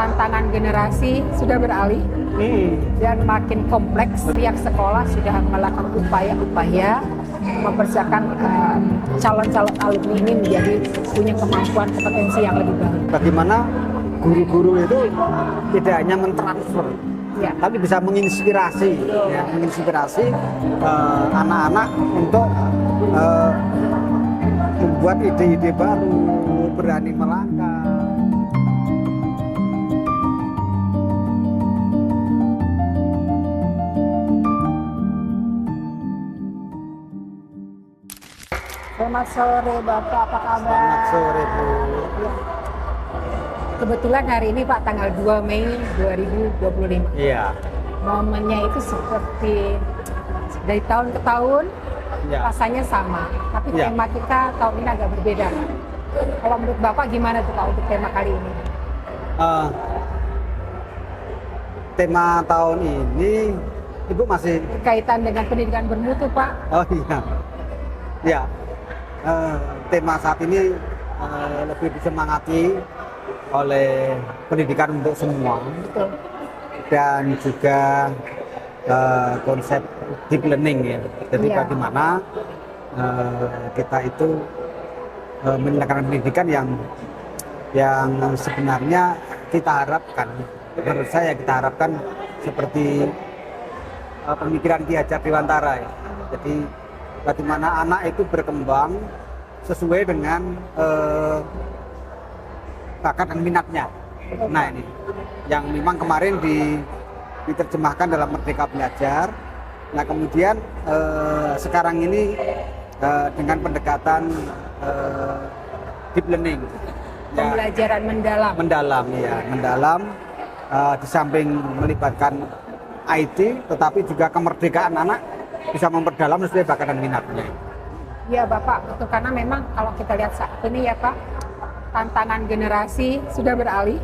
tantangan generasi sudah beralih dan makin kompleks. Pihak sekolah sudah melakukan upaya-upaya mempersiapkan calon-calon alumni ini menjadi punya kemampuan kompetensi yang lebih baik. Bagaimana guru-guru itu tidak hanya mentransfer, Ya. tapi bisa menginspirasi, menginspirasi anak-anak untuk membuat ide-ide baru, berani melangkah. Selamat sore Bapak, apa kabar? Selamat sore Bu. Ya. Kebetulan hari ini Pak tanggal 2 Mei 2025. Iya. Momennya itu seperti dari tahun ke tahun Ya. rasanya sama, tapi Ya. tema kita tahun ini agak berbeda. Kalau menurut Bapak gimana tuh Pak untuk tema kali ini? Tema tahun ini Ibu masih Berkaitan dengan pendidikan bermutu Pak. oh iya. Ya. Tema saat ini lebih disemangati oleh pendidikan untuk semua Betul. dan juga konsep deep learning ya. Jadi Iya. bagaimana kita itu menyelenggarakan pendidikan yang sebenarnya kita harapkan, menurut saya kita harapkan seperti pemikiran Ki Hajar Dewantara ya. Jadi bagaimana anak itu berkembang sesuai dengan bakat dan minatnya. Nah ini yang memang kemarin diterjemahkan dalam Merdeka Belajar. Nah kemudian sekarang ini dengan pendekatan deep learning, Pembelajaran mendalam. mendalam di samping melibatkan IT, tetapi juga kemerdekaan anak bisa memperdalam sesuai bakat dan minatnya. Iya Bapak, betul, karena memang kalau kita lihat saat ini ya Pak, tantangan generasi sudah beralih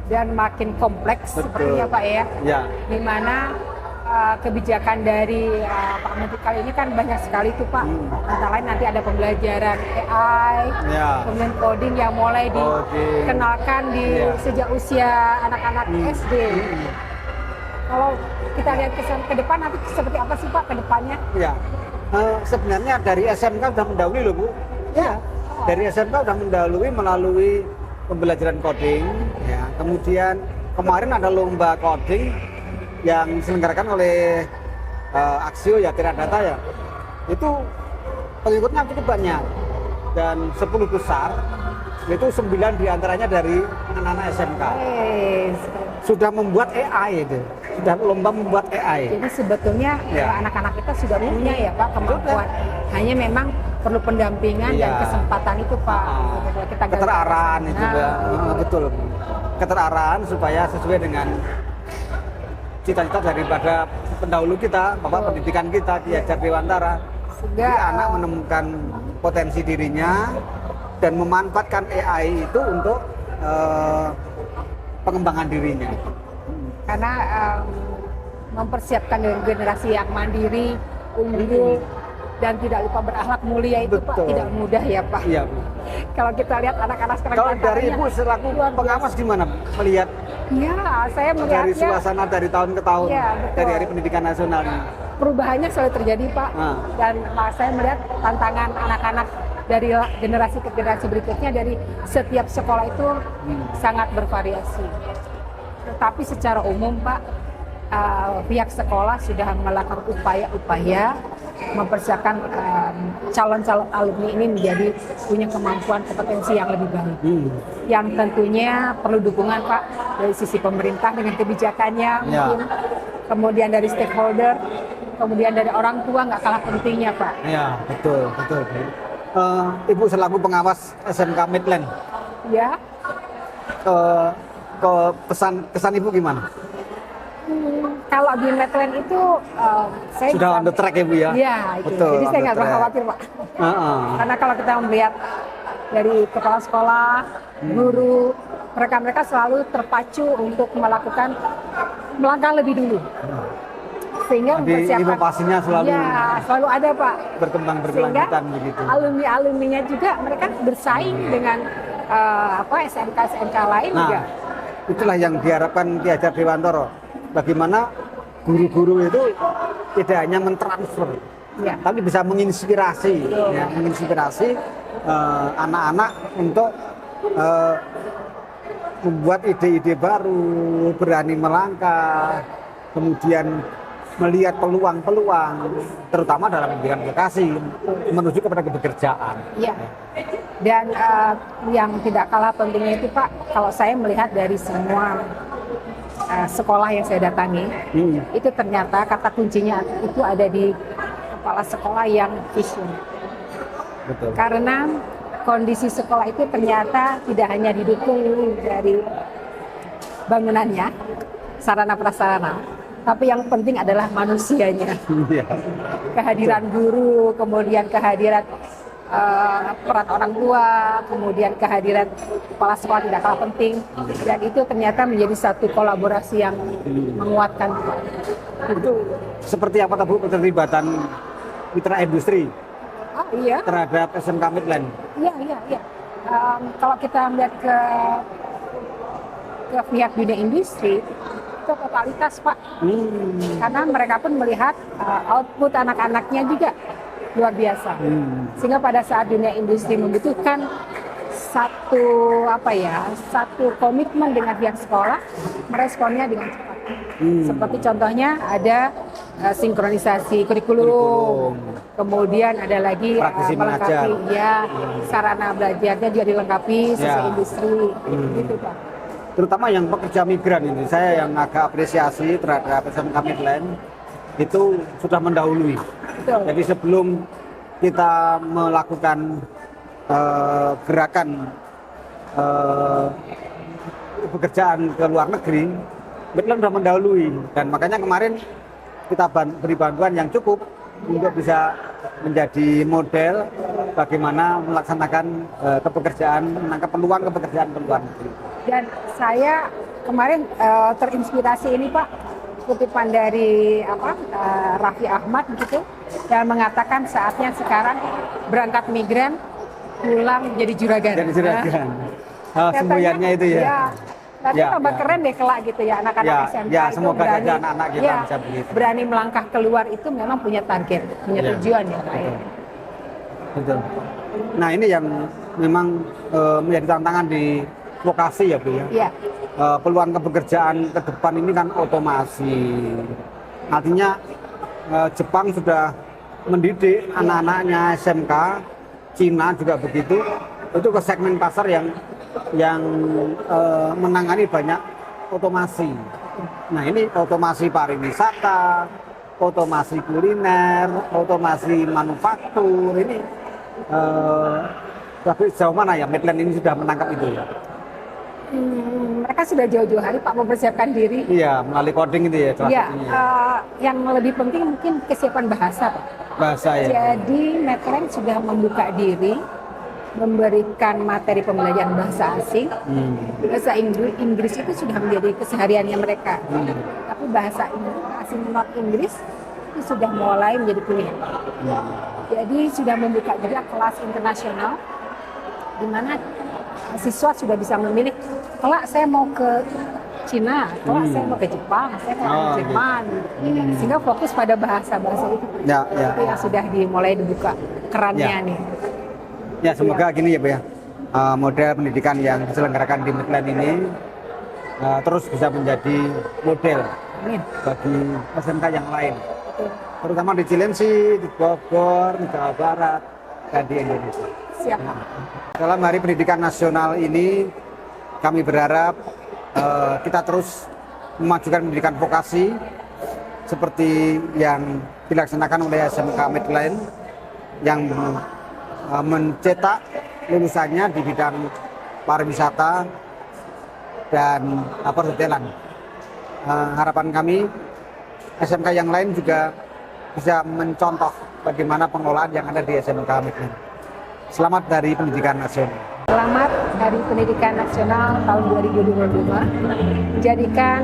dan makin kompleks. Betul. Sepertinya Pak ya. Ya. Di mana kebijakan dari Pak Menteri kali ini kan banyak sekali tuh Pak. Antara lain nanti ada pembelajaran AI, Ya. kemudian coding yang mulai Coding. dikenalkan sejak usia anak-anak SD. Kalau kita lihat ke depan nanti seperti apa sih Pak ke depannya? Ya. Sebenarnya dari SMK sudah mendahului loh Bu. Ya. Dari SMK sudah mendahului melalui pembelajaran coding. Ya. Kemudian kemarin ada lomba coding yang diselenggarakan oleh Aksio ya, Teradata ya. Itu pengikutnya cukup banyak dan 10 besar. Itu 9 diantaranya dari anak-anak SMK. Sudah membuat AI itu. Sudah lomba membuat AI. Jadi sebetulnya Ya. anak-anak kita sudah punya ya Pak kemampuan. Hanya memang perlu pendampingan dan Iya. kesempatan itu Pak. Kita Keteraraan itu juga. Betul. Keteraraan supaya sesuai dengan cita-cita daripada pendahulu kita, Bapak pendidikan kita, Ki Hajar Dewantara. Sehingga Jadi anak menemukan potensi dirinya dan memanfaatkan AI itu untuk pengembangan dirinya. karena mempersiapkan generasi yang mandiri, unggul, dan tidak lupa berakhlak mulia itu Pak Betul. tidak mudah ya Pak. Iya, Bu. Kalau kita lihat anak-anak sekarang Kalau dari diantaranya, Ibu selaku luar biasa. pengawas gimana melihat Ya, saya dari melihatnya suasana dari tahun ke tahun Iya, betul. dari Hari Pendidikan Nasional ini? perubahannya selalu terjadi Pak. Dan saya melihat tantangan anak-anak dari generasi ke generasi berikutnya dari setiap sekolah itu sangat bervariasi. Tetapi secara umum Pak, pihak sekolah sudah melakukan upaya-upaya mempersiapkan calon-calon alumni ini menjadi punya kemampuan kompetensi yang lebih baik. Yang tentunya perlu dukungan Pak dari sisi pemerintah dengan kebijakannya mungkin, kemudian dari stakeholder, kemudian dari orang tua nggak kalah pentingnya Pak. Iya, betul. Ibu selaku pengawas SMK Midland, Ya, ke kesan Ibu gimana? kalau di Medland itu saya Sudah on the track ya Bu ya? Iya, itu. Betul, Jadi saya on the nggak track. khawatir Pak. Heeh. Karena kalau kita melihat dari kepala sekolah, guru, mereka selalu terpacu untuk melakukan melangkah lebih dulu. Sehingga Jadi mempersiapkan inovasinya selalu selalu ada Pak. berkembang Sehingga berkelanjutan begitu. alumni-alumninya juga mereka bersaing dengan SMK-SMK lain Nah, juga. itulah yang diharapkan Ki Hajar Dewantara. Bagaimana guru-guru itu tidak hanya mentransfer, tapi bisa menginspirasi, menginspirasi anak-anak untuk membuat ide-ide baru, berani melangkah, kemudian melihat peluang-peluang, terutama dalam pendidikan vokasi menuju kepada kepekerjaan. Iya. Dan yang tidak kalah pentingnya itu Pak, kalau saya melihat dari semua sekolah yang saya datangi, itu ternyata kata kuncinya itu ada di kepala sekolah yang vision. Betul. Karena kondisi sekolah itu ternyata tidak hanya didukung dari bangunannya, sarana prasarana, tapi yang penting adalah manusianya. Kehadiran guru, kemudian kehadiran peran orang tua, kemudian kehadiran kepala sekolah tidak kalah penting, dan itu ternyata menjadi satu kolaborasi yang menguatkan. Itu seperti apa Bu keterlibatan mitra industri terhadap SMK Midland? Iya. Kalau kita melihat ke pihak dunia industri, itu totalitas Pak, karena mereka pun melihat output anak-anaknya juga luar biasa, sehingga pada saat dunia industri membutuhkan satu komitmen dengan pihak sekolah, meresponnya dengan cepat. Seperti contohnya ada sinkronisasi kurikulum, kemudian ada lagi melengkapi sarana belajarnya juga dilengkapi sesuai industri, gitu Pak. Terutama yang pekerja migran ini, saya yang agak apresiasi terhadap SMK Midland itu sudah mendahului. Betul. Jadi sebelum kita melakukan gerakan pekerjaan ke luar negeri, Midland sudah mendahului, dan makanya kemarin kita beri bantuan yang cukup untuk bisa menjadi model bagaimana melaksanakan kepekerjaan, menangkap peluang kepekerjaan ke luar negeri. Dan saya kemarin terinspirasi ini Pak, kutipan dari Raffi Ahmad gitu, yang mengatakan saatnya sekarang berangkat migran pulang jadi juragan. Jadi juragan. Semboyannya itu ya. Tapi tambah keren deh kelak gitu ya anak-anak SMK itu semoga berani, anak-anak kita bisa begitu. Berani melangkah keluar itu memang punya target, punya tujuan ya. Betul. Nah ini yang memang menjadi tantangan di vokasi ya Bu ya. Iya. Peluang kepekerjaan ke depan ini kan otomasi. Artinya Jepang sudah mendidik anak-anaknya SMK, Cina juga begitu, itu ke segmen pasar yang menangani banyak otomasi. Nah ini otomasi pariwisata, otomasi kuliner, otomasi manufaktur, ini tapi sejauh mana ya Midland ini sudah menangkap itu ya? Mereka sudah jauh-jauh hari Pak mempersiapkan diri. Iya, melalui coding itu ya. Iya, yang lebih penting mungkin kesiapan bahasa Pak. Bahasa ya. Jadi Midland sudah membuka diri, memberikan materi pembelajaran bahasa asing. Bahasa Inggris itu sudah menjadi kesehariannya mereka. Tapi bahasa asing non Inggris itu sudah mulai menjadi pilihan. Jadi sudah membuka juga kelas internasional, di mana siswa sudah bisa memilih, kelak saya mau ke Cina, kelak saya mau ke Jepang, saya mau ke Jerman, sehingga fokus pada bahasa-bahasa itu. Itu yang sudah dimulai dibuka kerannya nih. Ya semoga gini ya Bu ya, model pendidikan yang diselenggarakan di Midland ini terus bisa menjadi model bagi SMK yang lain, terutama di Cilengsi, di Bogor, di Jawa Barat, dan di Indonesia. Siap. Dalam Hari Pendidikan Nasional ini, kami berharap kita terus memajukan pendidikan vokasi seperti yang dilaksanakan oleh SMK Midland yang mencetak lulusannya di bidang pariwisata dan perhotelan. Harapan kami SMK yang lain juga bisa mencontoh bagaimana pengelolaan yang ada di SMK Midland. Selamat Hari Pendidikan Nasional. Selamat Hari Pendidikan Nasional tahun 2022. Jadikan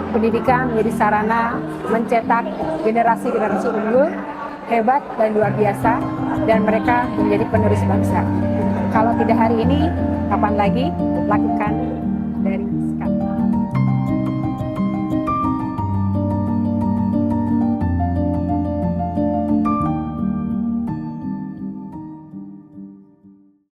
pendidikan menjadi sarana mencetak generasi-generasi unggul, hebat dan luar biasa, dan mereka menjadi penerus bangsa. Kalau tidak hari ini, kapan lagi? Lakukan